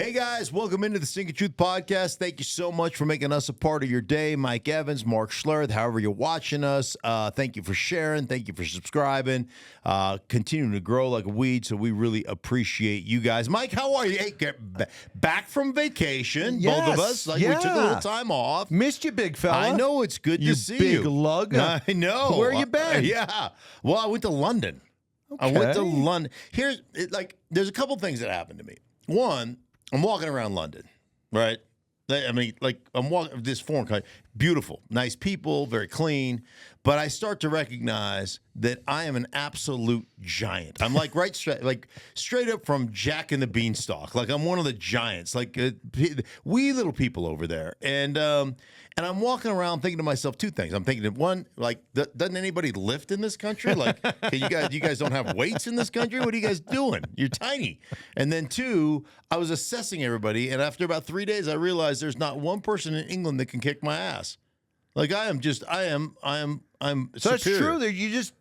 Hey guys, welcome into the Stinkin Truth Podcast. Thank you so much for making us a part of your day. Mike Evans, Mark Schlereth, however you're watching us. Thank you for sharing. Thank you for subscribing. Continuing to grow like a weed, so we really appreciate you guys. Mike, how are you? Hey, back from vacation, both of us. We took a little time off. Missed you, big fella. I know, it's good to see you. big lug. I know. Where you been? Yeah. Well, I went to London. Okay. I went to London. There's a couple things that happened to me. One, I'm walking around London, right? I mean, I'm walking this foreign country, beautiful, nice people, very clean. But I start to recognize that I am an absolute giant. I'm like straight up from Jack and the Beanstalk. Like I'm one of the giants, wee little people over there. And I'm walking around thinking to myself two things. I'm thinking, one, doesn't anybody lift in this country? Like, you guys don't have weights in this country? What are you guys doing? You're tiny. And then two, I was assessing everybody, and after about 3 days, I realized there's not one person in England that can kick my ass. Like I'm So it's superior. true that you just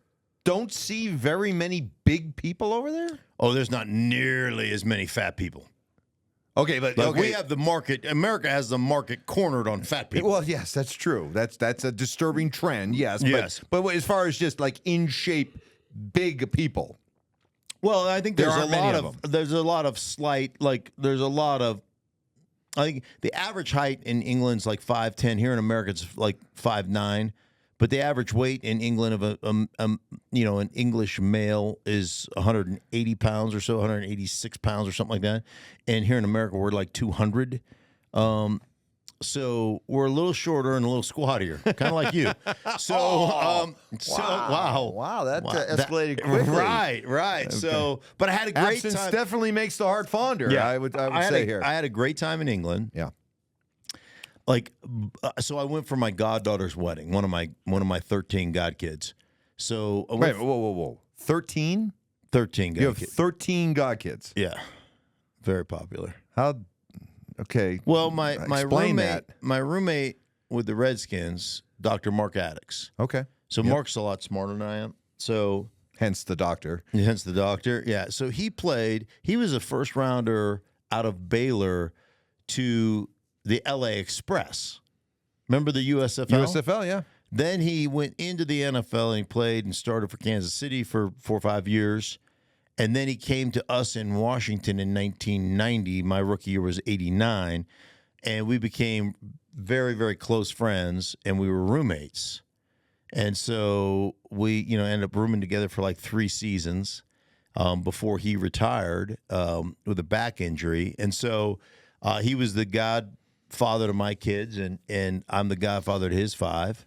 don't see very many big people over there? Oh, there's not nearly as many fat people. Okay, but We have the market. America has the market cornered on fat people. Well, yes, that's true. That's a disturbing trend. Yes. Yes. But as far as just like in shape, big people. Well, I think there's a lot of slight. I think the average height in England's like 5'10". Here in America, it's like 5'9". But the average weight in England of an English male is 180 pounds or so, 186 pounds or something like that. And here in America, we're like 200. So we're a little shorter and a little squattier, kind of like you. So, Wow, that escalated quickly. Right. Okay. So, but I had a great Absence time. definitely makes the heart fonder. Yeah, I would say here. I had a great time in England. Yeah. So I went for my goddaughter's wedding, one of my 13 godkids. So Wait, whoa. 13? 13 You have godkids. 13 godkids. Yeah, very popular. How? Okay. Well, my Explain roommate with the Redskins, Dr. Mark Addix. Okay. So Mark's a lot smarter than I am. So Hence the doctor. hence the doctor. Yeah. So he was a first rounder out of Baylor to the LA Express. Remember the USFL? USFL, yeah. Then he went into the NFL and he played and started for Kansas City for 4 or 5 years. And then he came to us in Washington in 1990. My rookie year was 89. And we became very, very close friends, and we were roommates. And so we, ended up rooming together for like 3 seasons before he retired with a back injury. And so he was the godfather to my kids, and I'm the godfather to his 5.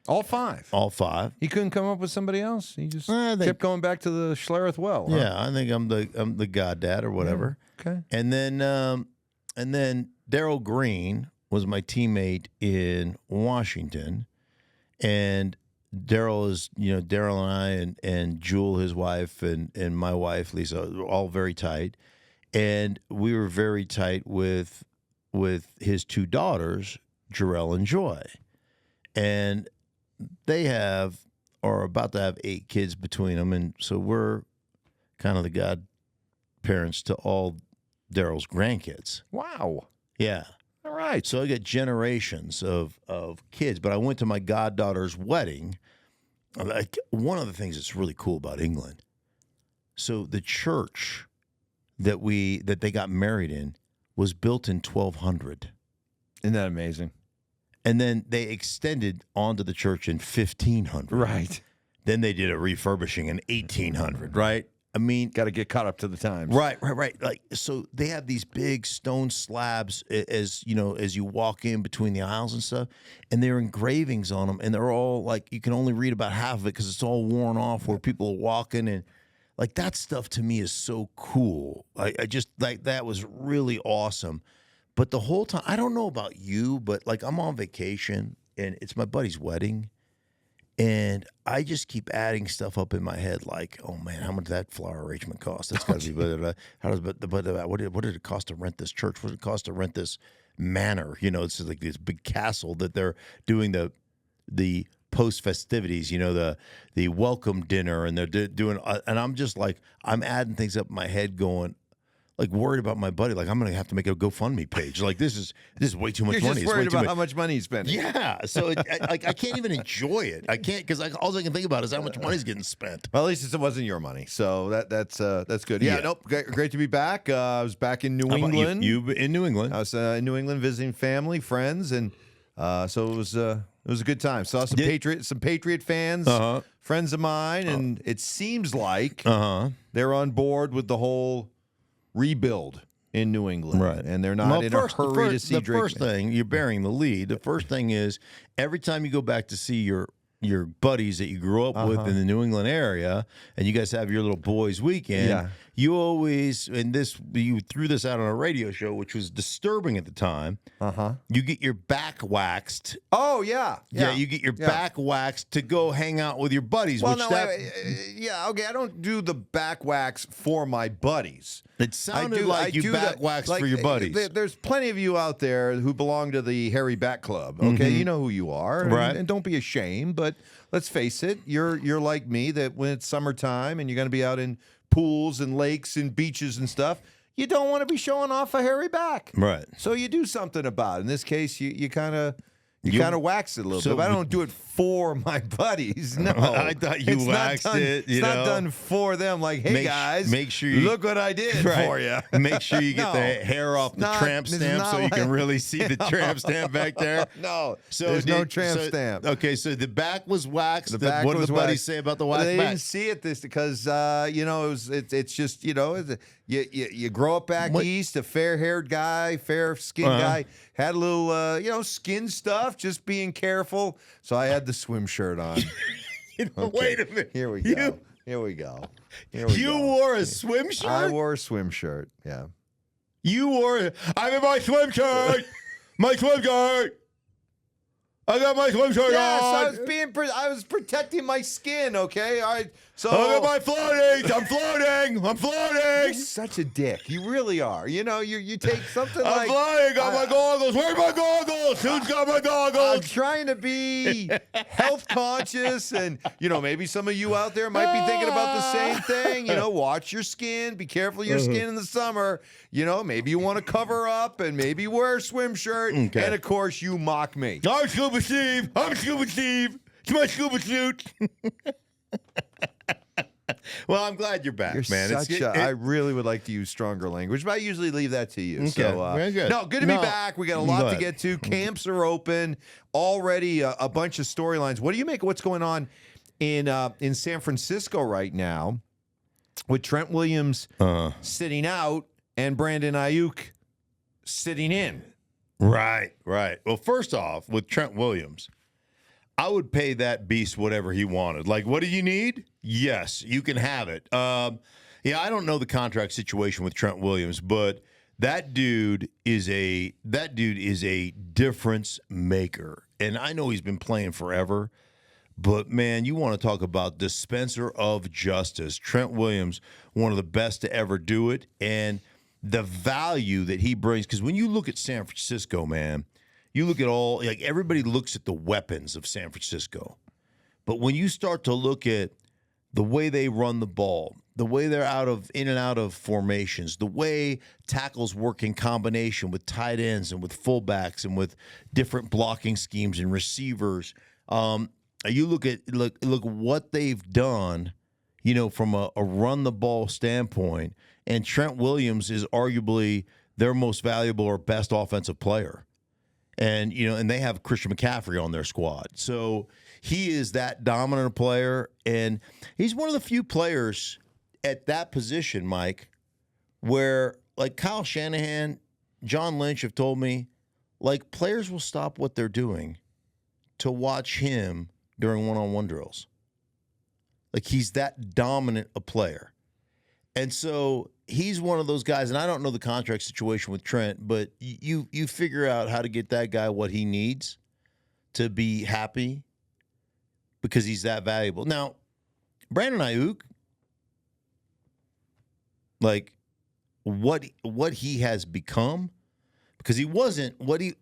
All 5. All 5. He couldn't come up with somebody else. He just kept going back to the Schlereth well. Huh? Yeah, I think I'm the goddad or whatever. Yeah, okay. And then Darryl Green was my teammate in Washington, and Darryl and I and Jewel, his wife, and my wife Lisa, were all very tight, and we were very tight with his 2 daughters, Jarrell and Joy, and they are about to have 8 kids between them, and so we're kind of the godparents to all Darryl's grandkids. Wow. Yeah. All right. So I got generations of kids, but I went to my goddaughter's wedding. Like, one of the things that's really cool about England, so the church that they got married in was built in 1200. Isn't that amazing? And then they extended onto the church in 1500. Right. Then they did a refurbishing in 1800, right? I mean, got to get caught up to the times. Right. Like, so they have these big stone slabs as you walk in between the aisles and stuff, and there are engravings on them, and they're all like, you can only read about half of it because it's all worn off where people are walking, and like that stuff to me is so cool. I just like that was really awesome. But the whole time, I don't know about you, but like I'm on vacation and it's my buddy's wedding, and I just keep adding stuff up in my head like, oh man, how much did that flower arrangement cost? That's got to be what did it cost to rent this church? What did it cost to rent this manor? It's like this big castle that they're doing the post festivities, the welcome dinner, and they're doing, and I'm just like, I'm adding things up in my head going, like worried about my buddy. Like I'm gonna have to make a GoFundMe page. Like this is way too much You're money. just worried about how much money he's spending. Yeah, so I can't even enjoy it. I can't because all I can think about is how much money's getting spent. Well, at least it wasn't your money, so that's good. Yeah, nope. Great to be back. I was back in New England. You in New England? I was in New England visiting family, friends, and so it was a good time. Saw some Patriot fans, friends of mine, and it seems like they're on board with the whole rebuild in New England, right? And they're not in a hurry to see Drake. The first thing, you're bearing the lead. The first thing is every time you go back to see your buddies that you grew up with in the New England area, and you guys have your little boys' weekend. You always, you threw this out on a radio show, which was disturbing at the time. You get your back waxed. Oh yeah. You get your back waxed to go hang out with your buddies. Well, okay. I don't do the back wax for my buddies. It sounded like you back waxed for your buddies. There's plenty of you out there who belong to the Hairy Back Club. Okay, you know who you are, right? And don't be ashamed. But let's face it, you're like me. That when it's summertime and you're going to be out in pools and lakes and beaches and stuff, you don't want to be showing off a hairy back, right? So you do something about it. In this case, you kind of wax it a little bit. But I don't do it for my buddies. No, I thought you waxed it. It's not done for them. Like, hey guys, make sure you look what I did for you. Make sure you get the hair off the tramp stamp so you can really see the tramp stamp back there. No, there's no tramp stamp. Okay, so the back was waxed. What did the buddies say about the wax back? They didn't see it because it's just you grow up back east, a fair-haired guy, fair-skinned guy, had a little skin stuff, just being careful. So I had the swim shirt on. Wait a minute. Here we go. You wore a swim shirt? I wore a swim shirt, yeah. You wore it. I'm in my swim shirt. My swim shirt. I got my swim shirt on. So I was protecting my skin, okay? All right. So I got my floating. I'm floating. You're such a dick. You really are. You take something like I'm flying. Got my goggles. Where's my goggles? Who's got my goggles? I'm trying to be health conscious, and maybe some of you out there might be thinking about the same thing. Watch your skin. Be careful of your skin in the summer. Maybe you want to cover up and maybe wear a swim shirt. Okay. And of course, you mock me. I'm Scuba Steve. It's my scuba suit. Well, I'm glad you're back, man. I really would like to use stronger language, but I usually leave that to you. Okay, so, very good. No, good to be back. We got a lot to get to. Camps are open already. A bunch of storylines. What do you make of what's going on in San Francisco right now with Trent Williams sitting out and Brandon Aiyuk sitting in? Right. Well, first off, with Trent Williams, I would pay that beast whatever he wanted. Like, what do you need? Yes, you can have it. I don't know the contract situation with Trent Williams, but that dude is a difference maker. And I know he's been playing forever, but man, you want to talk about dispenser of justice. Trent Williams, one of the best to ever do it, and the value that he brings. Because when you look at San Francisco, man, you look at everybody looks at the weapons of San Francisco. But when you start to look at the way they run the ball, the way they're in and out of formations, the way tackles work in combination with tight ends and with fullbacks and with different blocking schemes and receivers, you look what they've done, from a run the ball standpoint. And Trent Williams is arguably their most valuable or best offensive player. And, and they have Christian McCaffrey on their squad. So he is that dominant player. And he's one of the few players at that position, Mike, where like Kyle Shanahan, John Lynch have told me, like players will stop what they're doing to watch him during one-on-one drills. Like he's that dominant a player. And so he's one of those guys, and I don't know the contract situation with Trent, but you figure out how to get that guy what he needs to be happy because he's that valuable. Now, Brandon Aiyuk, like what he has become, because he wasn't what he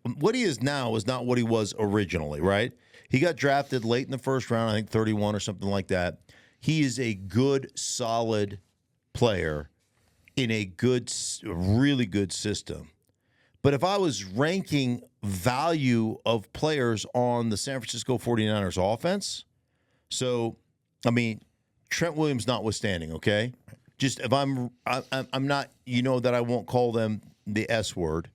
is now is not what he was originally, right? He got drafted late in the first round, I think 31 or something like that. He is a good, solid player, in a really good system. But if I was ranking value of players on the San Francisco 49ers offense, so, I mean, Trent Williams notwithstanding, okay? Just if I'm not, that I won't call them the S word.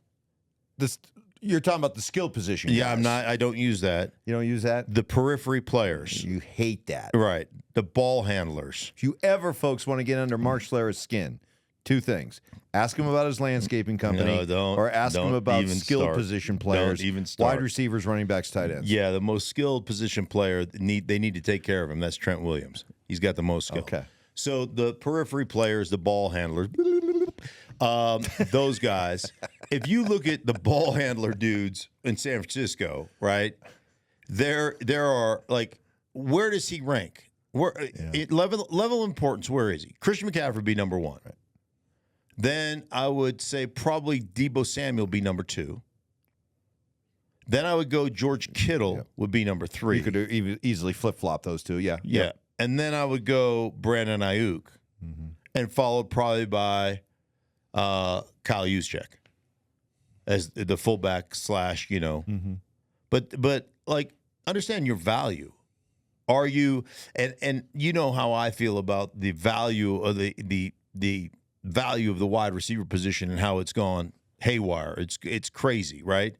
You're talking about the skill position. Yeah, guys. I'm not. I don't use that. You don't use that? The periphery players. You hate that. Right. The ball handlers. If you ever, folks, want to get under Mark Schlereth's skin, two things. Ask him about his landscaping company, or ask him about skilled position players, don't even start. wide receivers, running backs, tight ends. Yeah, the most skilled position player, they need to take care of him. That's Trent Williams. He's got the most skill. Okay. So the periphery players, the ball handlers, those guys, if you look at the ball handler dudes in San Francisco, right, there are, like, where does he rank? Level of importance, where is he? Christian McCaffrey would be number one. Right. Then I would say probably Deebo Samuel be number two. Then I would go George Kittle would be number three. You could easily flip-flop those two, yeah. Yeah. And then I would go Brandon Aiyuk, and followed probably by Kyle Juszczyk as the fullback / But like, understand your value. Are you and you know how I feel about the value of the value of the wide receiver position and how it's gone haywire. It's crazy, right?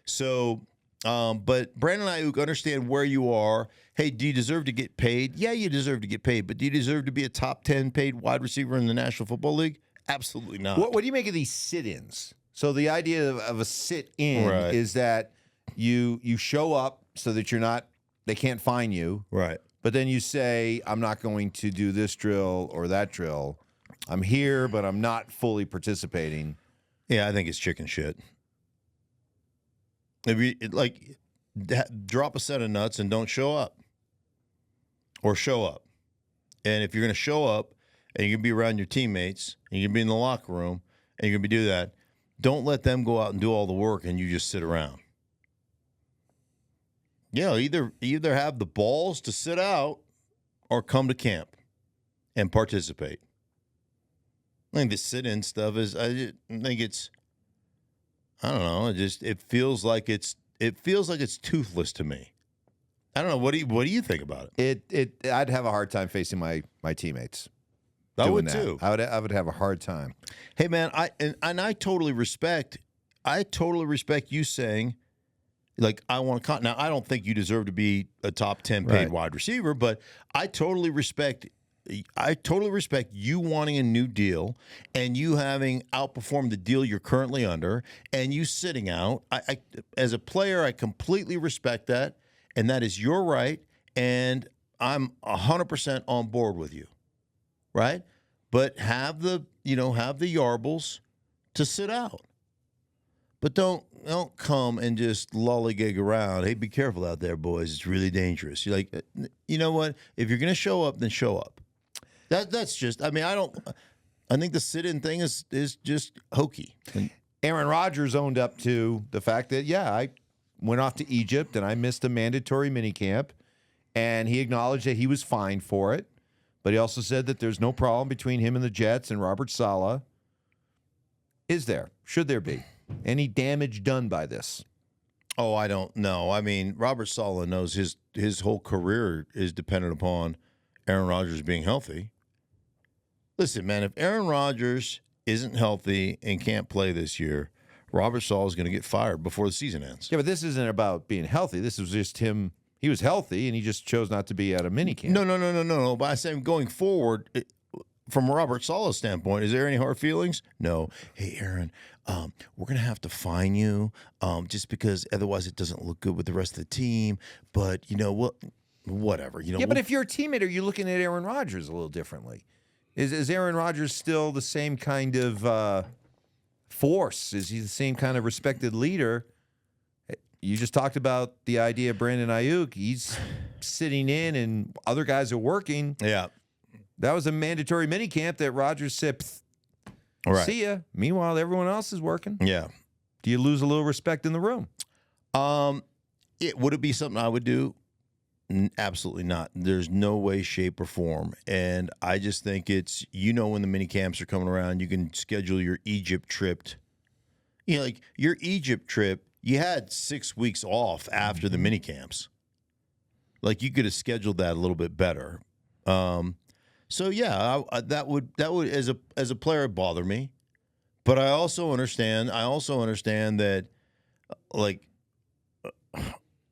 So, but Brandon Aiyuk, understand where you are. Hey, do you deserve to get paid? Yeah, you deserve to get paid, but do you deserve to be a top 10 paid wide receiver in the National Football League? Absolutely not. What do you make of these sit-ins? So the idea of a sit-in is that you show up so that they can't fine you. Right. But then you say, I'm not going to do this drill or that drill. I'm here, but I'm not fully participating. Yeah, I think it's chicken shit. If you, drop a set of nuts and don't show up. Or show up. And if you're going to show up and you're going to be around your teammates and you're going to be in the locker room and you're going to do that, don't let them go out and do all the work and you just sit around. Either have the balls to sit out or come to camp and participate. I think the sit-in stuff is, I think it's, I don't know, it feels like it's toothless to me. I don't know. What do you think about it? I'd have a hard time facing my teammates. I would too. I would have a hard time. Hey man, I totally respect you saying, like, I want to. Now, I don't think you deserve to be a top 10 paid wide receiver, but I totally respect you wanting a new deal and you having outperformed the deal you're currently under and you sitting out. I as a player, I completely respect that, and that is your right, and I'm 100% on board with you, right? But have the yarbles to sit out. But don't come and just lollygag around. Hey, be careful out there, boys. It's really dangerous. You're like, you know what? If you're going to show up, then show up. That's just, I think the sit-in thing is just hokey. Aaron Rodgers owned up to the fact that, I went off to Egypt and I missed a mandatory minicamp, and he acknowledged that he was fined for it. But he also said that there's no problem between him and the Jets and Robert Saleh. Is there? Should there be? Any damage done by this? Oh, I don't know. I mean, Robert Saleh knows his whole career is dependent upon Aaron Rodgers being healthy. Listen, man, if Aaron Rodgers isn't healthy and can't play this year, Robert Saleh is going to get fired before the season ends. Yeah, but this isn't about being healthy. This was just him. He was healthy, and he just chose not to be at a minicamp. No. But I say going forward, from Robert Saleh's standpoint, is there any hard feelings? No. Hey, Aaron, we're going to have to fine you just because otherwise it doesn't look good with the rest of the team. But, you know what? Whatever. But if you're a teammate, are you looking at Aaron Rodgers a little differently? Is Aaron Rodgers still the same kind of force? Is he the same kind of respected leader? You just talked about the idea of Brandon Aiyuk. He's sitting in and other guys are working. Yeah. That was a mandatory minicamp that Rodgers said, see ya. Meanwhile, everyone else is working. Yeah. Do you lose a little respect in the room? Would it be something I would do? Absolutely not. There's no way, shape, or form. And I just think it's, when the mini camps are coming around, you can schedule your Egypt trip. Like your Egypt trip, you had 6 weeks off after the mini camps. Like you could have scheduled that a little bit better. So yeah, that would as a player bother me. But I also understand that, like,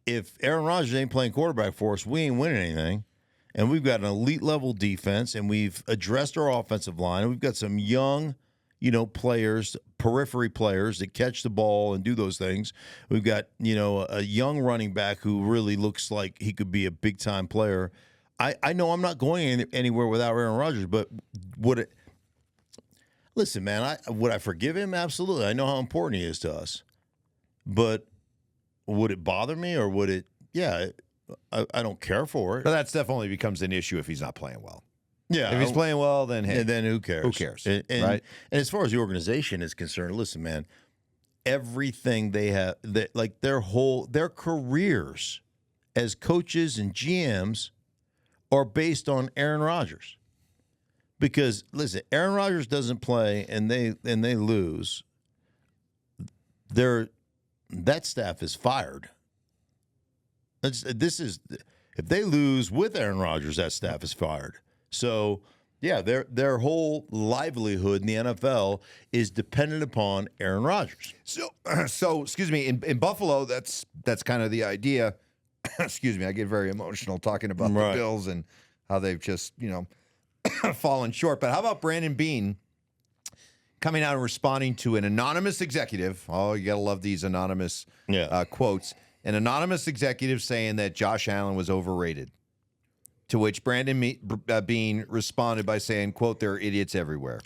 if Aaron Rodgers ain't playing quarterback for us, we ain't winning anything. And we've got an elite level defense, and we've addressed our offensive line. And we've got some young, players, periphery players that catch the ball and do those things. We've got, a young running back who really looks like he could be a big time player. I know I'm not going anywhere without Aaron Rodgers, but listen, man, would I forgive him? Absolutely. I know how important he is to us. But would it bother me, or would it? Yeah, I don't care for it. But that definitely becomes an issue if he's not playing well. Yeah, if he's playing well, then hey, then who cares? Who cares? And, right? And as far as the organization is concerned, listen, man, everything they have, like their careers as coaches and GMs are based on Aaron Rodgers. Because listen, Aaron Rodgers doesn't play and they lose. That staff is fired. If they lose with Aaron Rodgers, that staff is fired. So yeah, their whole livelihood in the NFL is dependent upon Aaron Rodgers. So excuse me, in Buffalo, that's kind of the idea. Excuse me, I get very emotional talking about the Bills and how they've just fallen short. But how about Brandon Beane coming out and responding to an anonymous executive? Oh, you got to love these anonymous quotes. An anonymous executive saying that Josh Allen was overrated, to which Brandon Beane responded by saying, quote, "There are idiots everywhere."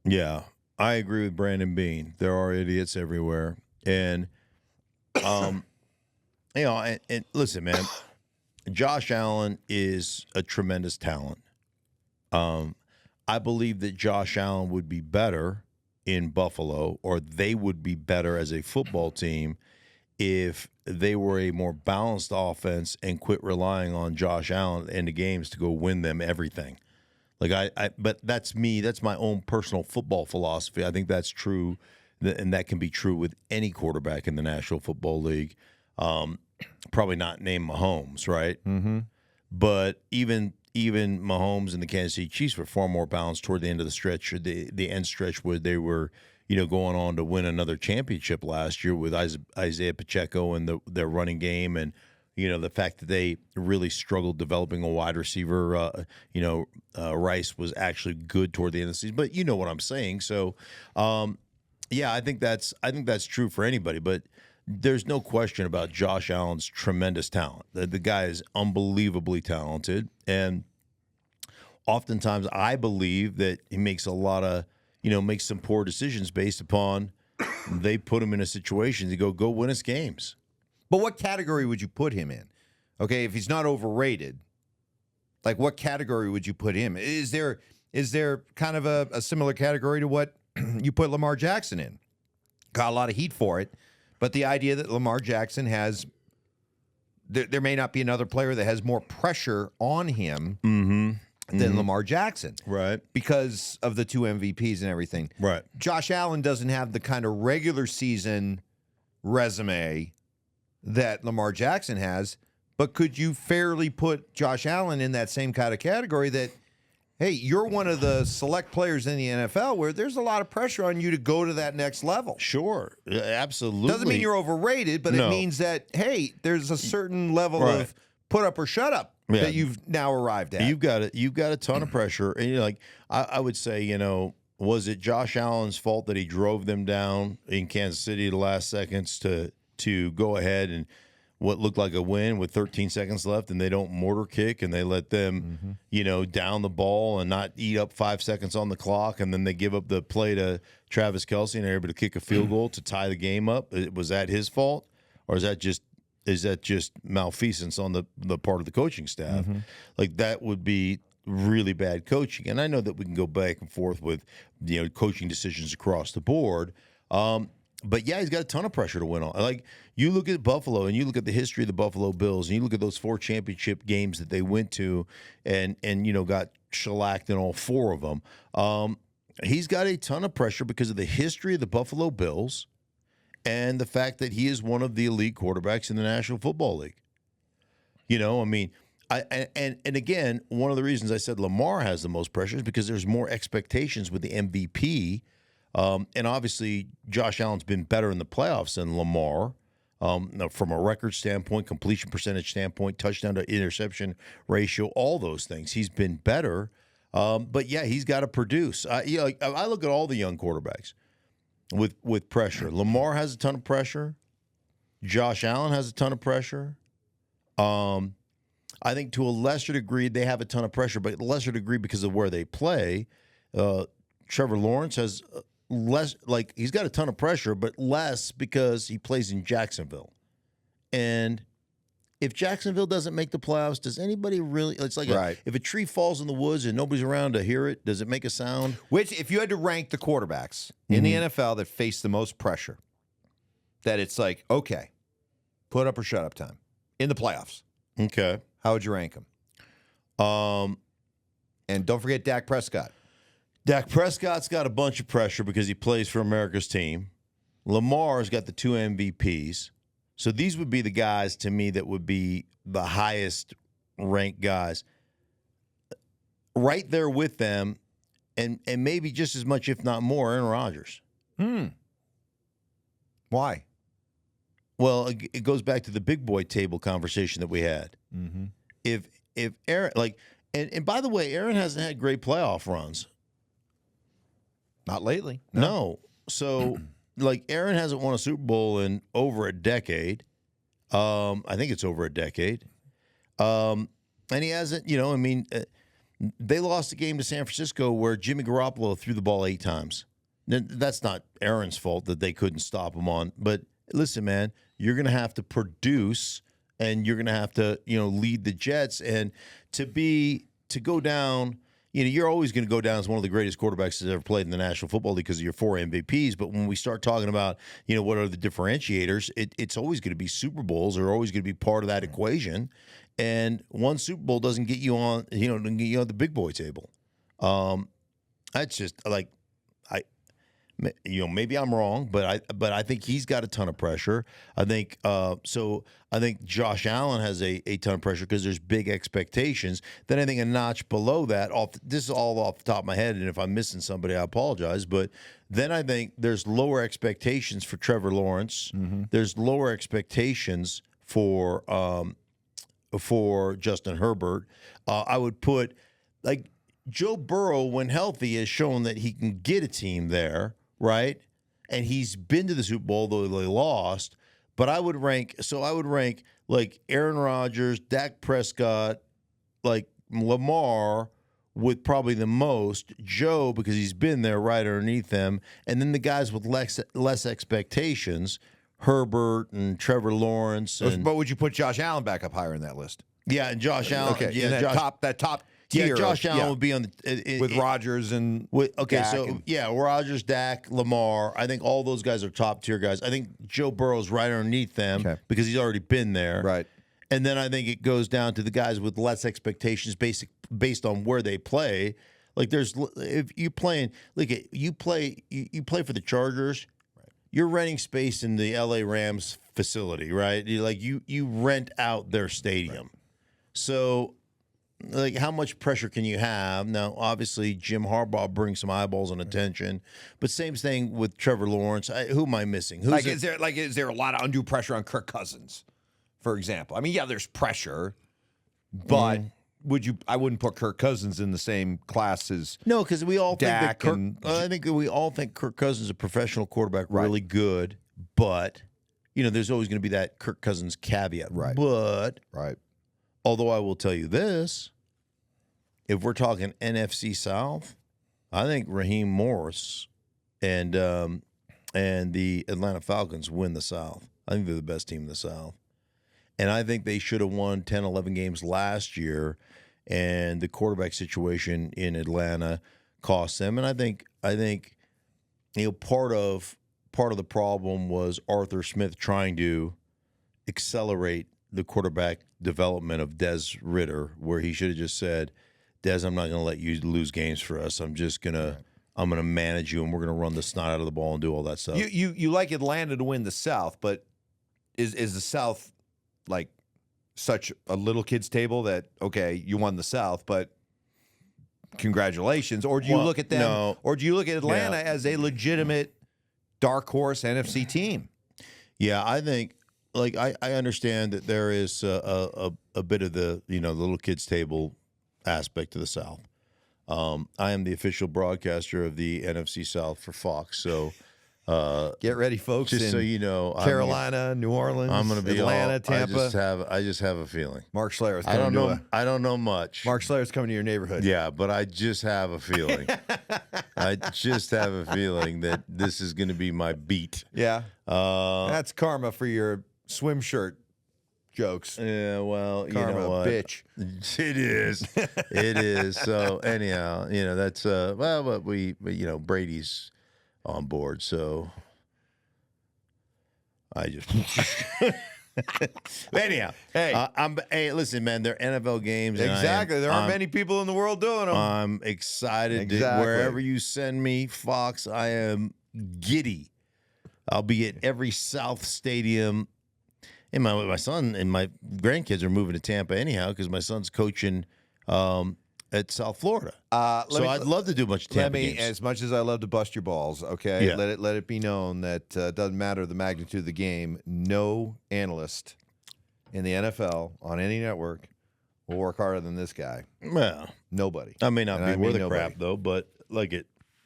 Yeah, I agree with Brandon Beane. There are idiots everywhere. And, and listen, man, Josh Allen is a tremendous talent. I believe that Josh Allen would be better in Buffalo, or they would be better as a football team if they were a more balanced offense and quit relying on Josh Allen in the games to go win them everything. But that's me. That's my own personal football philosophy. I think that's true, and that can be true with any quarterback in the National Football League. Probably not named Mahomes, right? Mm-hmm. But even Mahomes and the Kansas City Chiefs were far more balanced toward the end of the stretch, or the end stretch where they were, going on to win another championship last year with Isaiah Pacheco and their running game, and the fact that they really struggled developing a wide receiver. Rice was actually good toward the end of the season, but you know what I'm saying. So, I think that's true for anybody, but there's no question about Josh Allen's tremendous talent. The guy is unbelievably talented, and oftentimes I believe that he makes a lot of, makes some poor decisions based upon they put him in a situation to go win us games. But what category would you put him in? Okay, if he's not overrated, like what category would you put him? Is there kind of a similar category to what you put Lamar Jackson in? Got a lot of heat for it. But the idea that Lamar Jackson has, there may not be another player that has more pressure on him than Lamar Jackson. Right. Because of the two MVPs and everything. Right. Josh Allen doesn't have the kind of regular season resume that Lamar Jackson has. But could you fairly put Josh Allen in that same kind of category that, hey, you're one of the select players in the NFL where there's a lot of pressure on you to go to that next level? Sure, absolutely. Doesn't mean you're overrated, but it means that, hey, there's a certain level of put up or shut up that you've now arrived at. You've got a ton of pressure, and I would say, was it Josh Allen's fault that he drove them down in Kansas City the last seconds to go ahead and what looked like a win with 13 seconds left, and they don't mortar kick and they let them, down the ball and not eat up 5 seconds on the clock, and then they give up the play to Travis Kelce and they're able to kick a field goal to tie the game up? Was that his fault, or is that just malfeasance on the part of the coaching staff? Like that would be really bad coaching. And I know that we can go back and forth with coaching decisions across the board. But yeah, he's got a ton of pressure to win on. Like, you look at Buffalo and you look at the history of the Buffalo Bills and you look at those 4 championship games that they went to and got shellacked in all 4 of them. He's got a ton of pressure because of the history of the Buffalo Bills and the fact that he is one of the elite quarterbacks in the National Football League. I mean, and again, one of the reasons I said Lamar has the most pressure is because there's more expectations with the MVP. And obviously, Josh Allen's been better in the playoffs than Lamar from a record standpoint, completion percentage standpoint, touchdown to interception ratio, all those things. He's been better. But, yeah, he's got to produce. I look at all the young quarterbacks with pressure. Lamar has a ton of pressure. Josh Allen has a ton of pressure. I think to a lesser degree, they have a ton of pressure, but a lesser degree because of where they play. Trevor Lawrence has less, he's got a ton of pressure, but less because he plays in Jacksonville. And if Jacksonville doesn't make the playoffs, does anybody really? It's like if a tree falls in the woods and nobody's around to hear it, does it make a sound? Which, if you had to rank the quarterbacks in the NFL that face the most pressure, that it's like, okay, put up or shut up time in the playoffs. Okay. How would you rank them? And don't forget Dak Prescott. Dak Prescott's got a bunch of pressure because he plays for America's team. Lamar's got the 2 MVPs. So these would be the guys, to me, that would be the highest ranked guys. Right there with them, and maybe just as much, if not more, Aaron Rodgers. Why? Well, it goes back to the big boy table conversation that we had. Mm-hmm. If Aaron, and by the way, Aaron hasn't had great playoff runs. Not lately. No. So, Aaron hasn't won a Super Bowl in over a decade. I think it's over a decade. And he hasn't, they lost a game to San Francisco where Jimmy Garoppolo threw the ball 8 times. That's not Aaron's fault that they couldn't stop him on. But listen, man, you're going to have to produce and you're going to have to, lead the Jets. And to go down, you're always going to go down as one of the greatest quarterbacks that's ever played in the National Football League because of your 4 MVPs. But when we start talking about, what are the differentiators, it's always going to be Super Bowls are always going to be part of that equation. And one Super Bowl doesn't get you on, doesn't get you on the big boy table. That's just maybe I'm wrong, but I think he's got a ton of pressure. I think I think Josh Allen has a ton of pressure because there's big expectations. Then I think a notch below that, this is all off the top of my head, and if I'm missing somebody, I apologize. But then I think there's lower expectations for Trevor Lawrence. Mm-hmm. There's lower expectations for Justin Herbert. I would put Joe Burrow, when healthy, has shown that he can get a team there. Right? And he's been to the Super Bowl, though they lost. But I would rank Aaron Rodgers, Dak Prescott, Lamar with probably the most, Joe, because he's been there right underneath them, and then the guys with less expectations, Herbert and Trevor Lawrence. But would you put Josh Allen back up higher in that list? Yeah, and Josh Allen. Okay, yeah, that top tier. Yeah, Josh Allen would be on with Rodgers and Dak Rodgers, Dak, Lamar. I think all those guys are top tier guys. I think Joe Burrow's right underneath them because he's already been there. Right. And then I think it goes down to the guys with less expectations based on where they play. If you playing, you play for the Chargers. Right. You're renting space in the LA Rams facility, right? You rent out their stadium. Right. So how much pressure can you have? Now, obviously, Jim Harbaugh brings some eyeballs and attention, but same thing with Trevor Lawrence. Who am I missing? Is there a lot of undue pressure on Kirk Cousins, for example? I mean, yeah, there's pressure, but I wouldn't put Kirk Cousins in the same class as no, because we all Dak think I think we all think Kirk Cousins is a professional quarterback, really good, but there's always going to be that Kirk Cousins caveat, right? But right. Although I will tell you this. If we're talking NFC South, I think Raheem Morris and the Atlanta Falcons win the South. I think they're the best team in the South. And I think they should have won 10, 11 games last year, and the quarterback situation in Atlanta cost them. And I think part of part of the problem was Arthur Smith trying to accelerate the quarterback development of Des Ridder, where he should have just said, Des, I'm not going to let you lose games for us. I'm going to manage you, and we're going to run the snot out of the ball and do all that stuff. You like Atlanta to win the South, but is the South like such a little kid's table that, okay, you won the South, but congratulations? Or do you look at them, or do you look at Atlanta as a legitimate dark horse NFC team? Yeah, I think, like, I understand that there is a bit of the, the little kids table aspect to the South. I am the official broadcaster of the NFC South for Fox, so get ready, folks. Just so you know, Carolina, New Orleans, I'm going to be Atlanta, Tampa. I just have a feeling. Mark Schlereth. I don't know much. Mark Schlereth's coming to your neighborhood. Yeah, but I just have a feeling. I just have a feeling that this is going to be my beat. Yeah, that's karma for your swim shirt jokes. Yeah, well, karma, you know what, bitch. It is. It is. So anyhow, that's but Brady's on board, so I just anyhow. Hey, listen, man, they're NFL games. Exactly. There aren't many people in the world doing them. I'm excited. Wherever you send me, Fox, I am giddy. I'll be at every South stadium. And my son and my grandkids are moving to Tampa anyhow because my son's coaching at South Florida. I'd love to do a bunch of Tampa games. As much as I love to bust your balls, okay, yeah. let it be known that doesn't matter the magnitude of the game. No analyst in the NFL on any network will work harder than this guy. Well, nobody. I may not be worth a crap though, but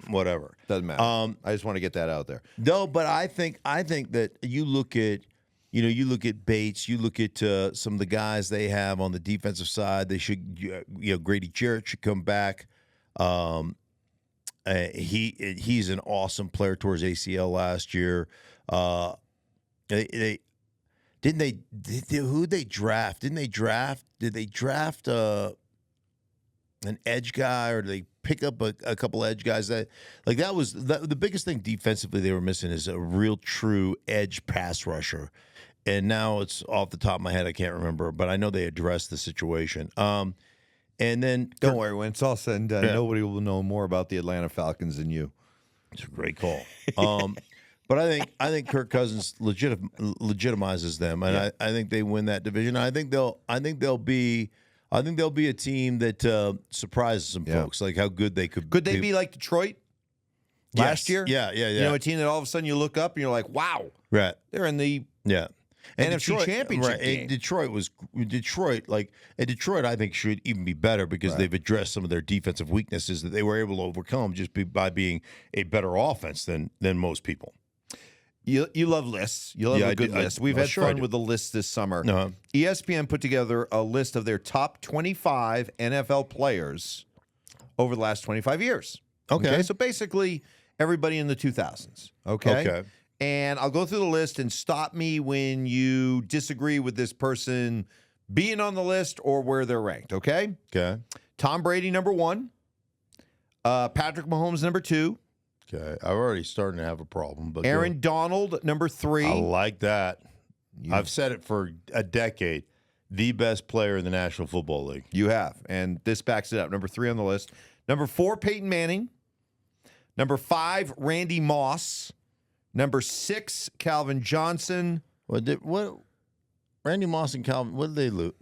whatever. Doesn't matter. I just want to get that out there. No, but I think that you look at. You look at Bates, you look at some of the guys they have on the defensive side. They should, Grady Jarrett should come back. He's an awesome player towards ACL last year. Who'd they draft? Did they draft an edge guy, or did they pick up a couple edge guys that was the biggest thing defensively they were missing is a real true edge pass rusher. And now it's off the top of my head, I can't remember, but I know they addressed the situation. And then don't worry, when it's all said and done, nobody will know more about the Atlanta Falcons than you. It's a great call. But I think Kirk Cousins legitimizes them, and I think they win that division. I think they'll be a team that surprises some folks, like how good they could. Could they be like Detroit last year? Yeah. A team that all of a sudden you look up and you're like, wow, right? They're in the And NFC Championship game. And Detroit, I think, should even be better because they've addressed some of their defensive weaknesses that they were able to overcome by being a better offense than most people. You love lists. You love a good list. We've had fun with the list this summer. ESPN put together a list of their top 25 NFL players over the last 25 years. Okay. So basically everybody in the 2000s. Okay. And I'll go through the list and stop me when you disagree with this person being on the list or where they're ranked, okay? Okay. Tom Brady, number 1. Patrick Mahomes, number 2. Okay. I'm already starting to have a problem. But Aaron Donald, number 3. I like that. I've said it for a decade. The best player in the National Football League. You have, and this backs it up. Number 3 on the list. Number 4, Peyton Manning. Number 5, Randy Moss. Number 6, Calvin Johnson. What? Randy Moss and Calvin. What did they lose?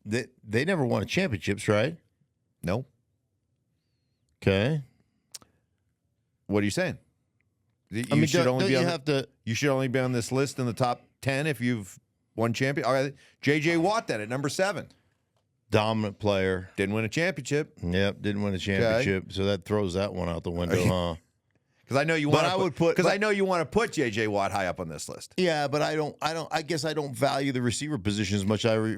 They never won a championships, right? No. Okay. What are you saying? You should only be on this list in the top 10 if you've won champion. All right, J.J. Watt then at number 7. Dominant player. Didn't win a championship. Yep, didn't win a championship. Okay. So that throws that one out the window, huh? Because I know you want to put J.J. Watt high up on this list. Yeah, but I guess I don't value the receiver position as much. Okay,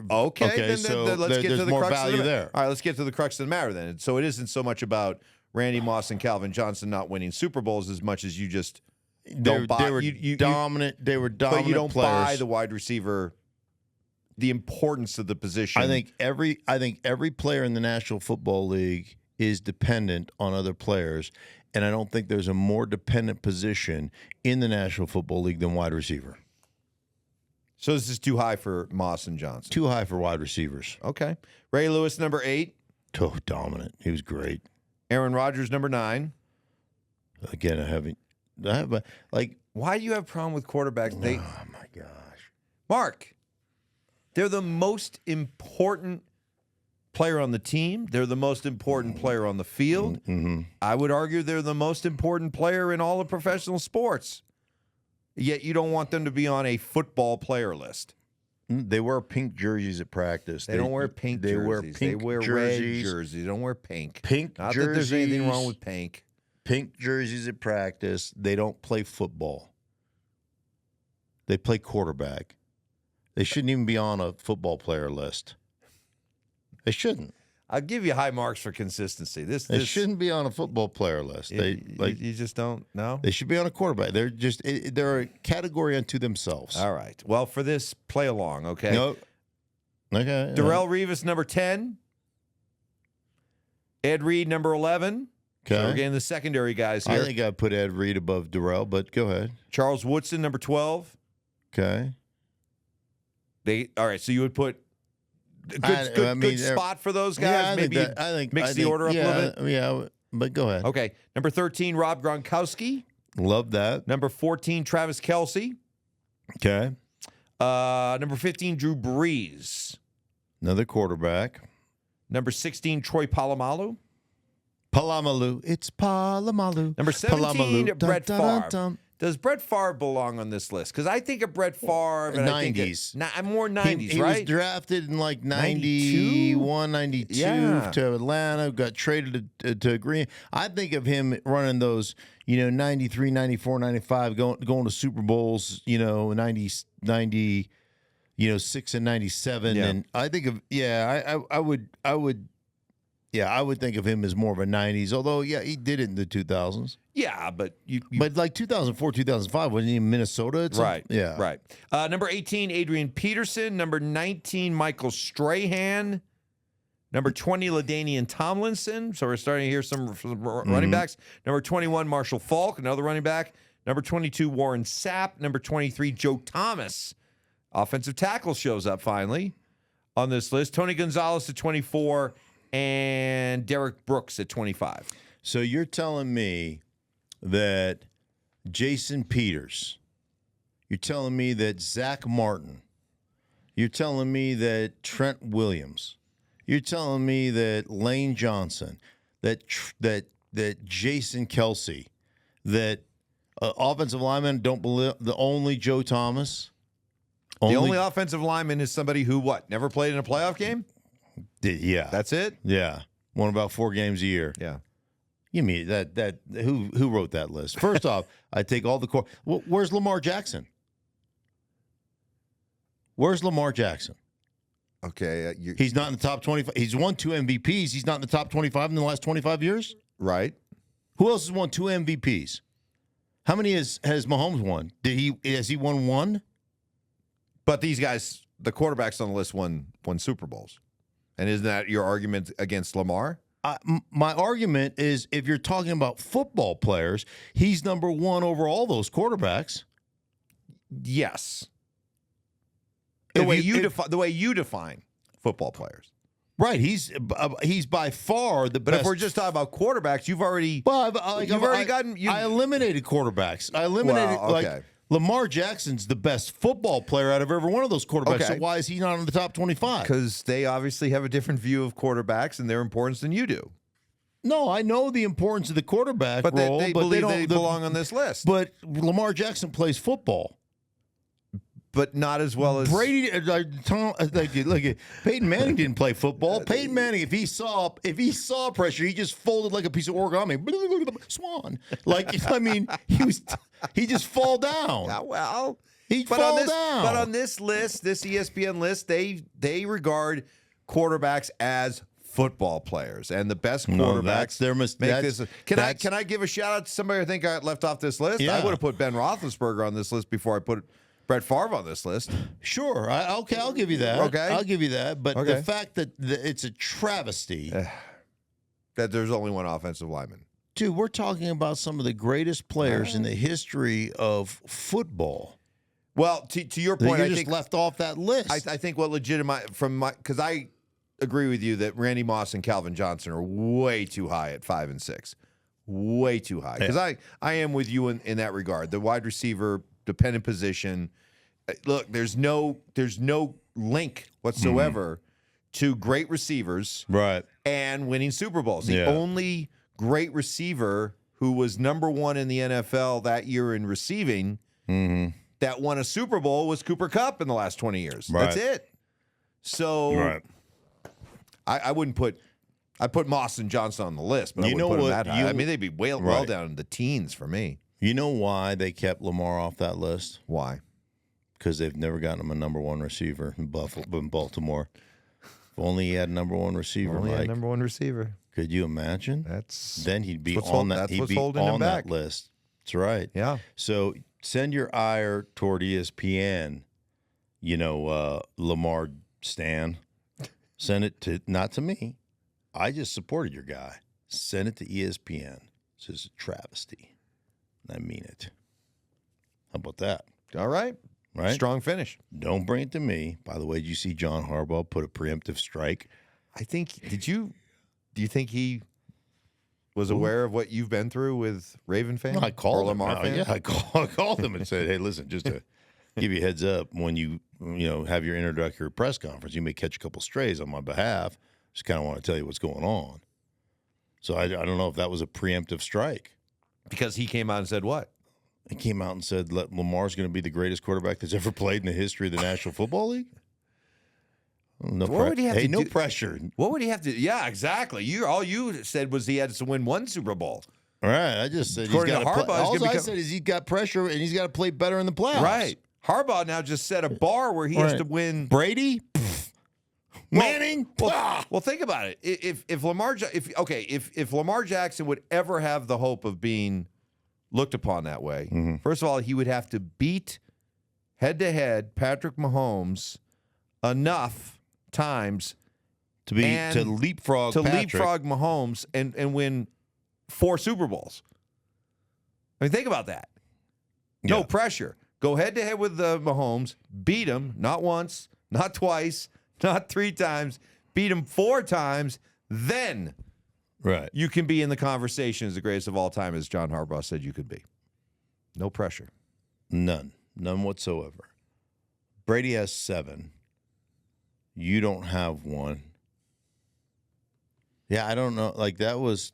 then let's get to the crux of the matter. All right, let's get to the crux of the matter then. So it isn't so much about Randy Moss and Calvin Johnson not winning Super Bowls as much as you just don't buy. They were dominant. They were dominant. But you don't players. buy the wide receiver, the importance of the position. I think every player in the National Football League is dependent on other players. and I don't think there's a more dependent position in the National Football League than wide receiver. So this is too high for Moss and Johnson. Too high for wide receivers. Okay. Ray Lewis, number 8. Oh, dominant. He was great. Aaron Rodgers, number 9. Again, I have like. Why do you have a problem with quarterbacks? Oh my gosh, Mark, they're the most important player on the team. They're the most important player on the field. Mm-hmm. I would argue they're the most important player in all of professional sports. Yet you don't want them to be on a football player list. They wear pink jerseys at practice. They don't wear pink jerseys. Wear pink they wear jerseys. red jerseys. They don't wear pink. Pink Not jerseys. that there's anything wrong with pink. Pink jerseys at practice. They don't play football. They play quarterback. They shouldn't even be on a football player list. They shouldn't. I'll give you high marks for consistency. They shouldn't be on a football player list. You just don't know. They should be on a quarterback. They're a category unto themselves. All right. Well, for this, play along, okay? No. Okay. Darrelle Revis, number 10. Ed Reed, number 11. Okay. So we're getting the secondary guys here. I think I'd put Ed Reed above Darrelle, but go ahead. Charles Woodson, number 12. Okay. All right, so you would put good spot for those guys. Yeah, I think mix the order up a little bit. Yeah, but go ahead. Okay, number 13, Rob Gronkowski. Love that. Number 14, Travis Kelce. Okay. Number 15, Drew Brees. Another quarterback. Number 16, Troy Polamalu. Palamalu. It's Palamalu. Number 17, Palamalu. Brett Dun, dun, Favre. dun, dun. Does Brett Favre belong on this list? Because I think of Brett Favre. And 90s. I'm more 90s, he right? was drafted in like 92? 91, 92 Yeah. to Atlanta, got traded to Green. I think of him running those, 93, 94, 95, going to Super Bowls, 90, 6 and 97. Yeah. And I think of, I would think of him as more of a 90s, although, he did it in the 2000s. Yeah, but But like 2004, 2005, wasn't he in Minnesota? Right. Yeah. Right. Number 18, Adrian Peterson. Number 19, Michael Strahan. Number 20, LaDainian Tomlinson. So we're starting to hear some running backs. Number 21, Marshall Faulk, another running back. Number 22, Warren Sapp. Number 23, Joe Thomas. Offensive tackle shows up finally on this list. Tony Gonzalez at 24 and Derek Brooks at 25. So you're telling me that Jason Peters, you're telling me that Zach Martin, you're telling me that Trent Williams, you're telling me that Lane Johnson, that Jason Kelce, that offensive linemen don't believe the only Joe Thomas. The only offensive lineman is somebody who never played in a playoff game? Yeah. That's it? Yeah. Won about 4 games a year. Yeah. You mean that who wrote that list? First off, I take all the where's Lamar Jackson? Where's Lamar Jackson? Okay, he's not in the top 25. He's won 2 MVPs. He's not in the top 25 in the last 25 years. Right. Who else has won 2 MVPs? How many has Mahomes won? Has he won 1? But these guys, the quarterbacks on the list won Super Bowls. And isn't that your argument against Lamar? My argument is if you're talking about football players, he's number 1 over all those quarterbacks. Yes. The way you define football players. Right, he's by far the best. But if we're just talking about quarterbacks, you've already I eliminated quarterbacks. I eliminated Lamar Jackson's the best football player out of every one of those quarterbacks. Okay. So why is he not in the top 25? Because they obviously have a different view of quarterbacks and their importance than you do. No, I know the importance of the quarterback role, they but believe they belong on this list. But Lamar Jackson plays football. But not as well as Brady. Peyton Manning didn't play football. Peyton Manning, if he saw pressure, he just folded like a piece of origami. Swan. He just fall down. Yeah, well, he'd fall down. But on this list, this ESPN list, they regard quarterbacks as football players, and the best quarterbacks make this. Can I give a shout out to somebody I think I left off this list? Yeah. I would have put Ben Roethlisberger on this list before I put Brett Favre on this list. Sure. Okay, I'll give you that. Okay. I'll give you that. But the fact that it's a travesty that there's only one offensive lineman. Dude, we're talking about some of the greatest players in the history of football. Well, to your point, I think left off that list. I think what legitimate because I agree with you that Randy Moss and Calvin Johnson are way too high at 5 and 6, way too high. Because I am with you in that regard. The wide receiver dependent position. Look, there's no link whatsoever to great receivers, right, and winning Super Bowls. The only great receiver who was #1 in the NFL that year in receiving that won a Super Bowl was Cooper Kupp in the last 20 years. Right. That's it. So I wouldn't put I'd put Moss and Johnson on the list, but I wouldn't put them that high. I mean, they'd be well down in the teens for me. You know why they kept Lamar off that list? Why? Because they've never gotten him a #1 receiver in Baltimore. If only he had a #1 receiver, Only Mike. had #1 receiver. Could you imagine? Then he'd be on that. He'd be on that list. That's right. Yeah. So send your ire toward ESPN. Lamar Stan. Send it to not to me. I just supported your guy. Send it to ESPN. It's just a travesty. I mean it. How about that? All right. Right? Strong finish. Don't bring it to me. By the way, did you see John Harbaugh put a preemptive strike? I think, do you think he was aware of what you've been through with Raven fans? I called or Lamar fans? Yeah, I called him and said, hey, listen, just to give you a heads up, when you have your introductory press conference, you may catch a couple strays on my behalf. Just kind of want to tell you what's going on. So I don't know if that was a preemptive strike. Because he came out and said what? He came out and said Lamar's going to be the greatest quarterback that's ever played in the history of the National Football League. No pressure. What would he have to? Yeah, exactly. All you said was he had to win one Super Bowl. All right. I just said According to Harbaugh, all I said is he's got pressure and he's got to play better in the playoffs. Right. Harbaugh now just set a bar where he has to win. Brady, Manning. Well, think about it. If Lamar Jackson would ever have the hope of being looked upon that way, first of all, he would have to beat head-to-head Patrick Mahomes enough times to leapfrog Mahomes and win 4 Super Bowls. I mean, think about that. No pressure. Go head-to-head with the Mahomes, beat him, not once, not twice, not 3 times, beat him 4 times, then you can be in the conversation as the greatest of all time, as John Harbaugh said you could be. No pressure. None whatsoever. Brady has 7. You don't have 1. Yeah, I don't know. Like that was.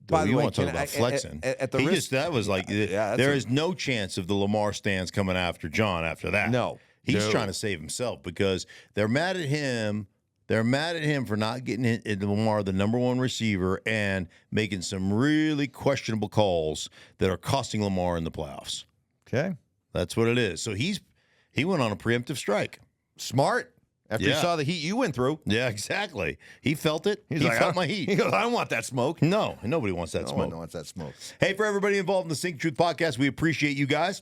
By the way, want to talk about flexing? There is no chance of the Lamar stands coming after John after that. No, he's trying to save himself because they're mad at him. They're mad at him for not getting Lamar the #1 receiver and making some really questionable calls that are costing Lamar in the playoffs. Okay, that's what it is. So he went on a preemptive strike. Smart. After he saw the heat you went through. Yeah, exactly. He felt it. He felt my heat. He goes, I don't want that smoke. No, nobody wants that smoke. No one wants that smoke. Hey, for everybody involved in the Stinkin Truth podcast, we appreciate you guys.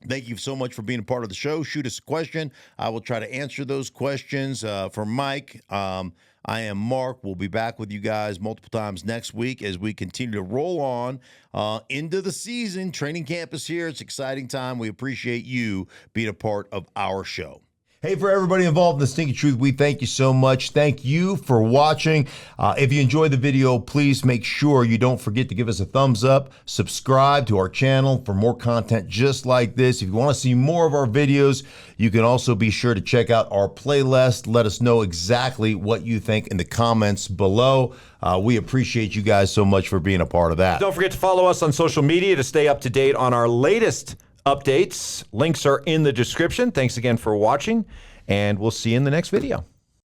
Thank you so much for being a part of the show. Shoot us a question. I will try to answer those questions. For Mike, I am Mark. We'll be back with you guys multiple times next week as we continue to roll on into the season. Training camp is here. It's an exciting time. We appreciate you being a part of our show. Hey, for everybody involved in the Stinkin Truth, we thank you so much. Thank you for watching. If you enjoyed the video, please make sure you don't forget to give us a thumbs up. Subscribe to our channel for more content just like this. If you want to see more of our videos, you can also be sure to check out our playlist. Let us know exactly what you think in the comments below. We appreciate you guys so much for being a part of that. Don't forget to follow us on social media to stay up to date on our latest updates. Links are in the description. Thanks again for watching, and we'll see you in the next video.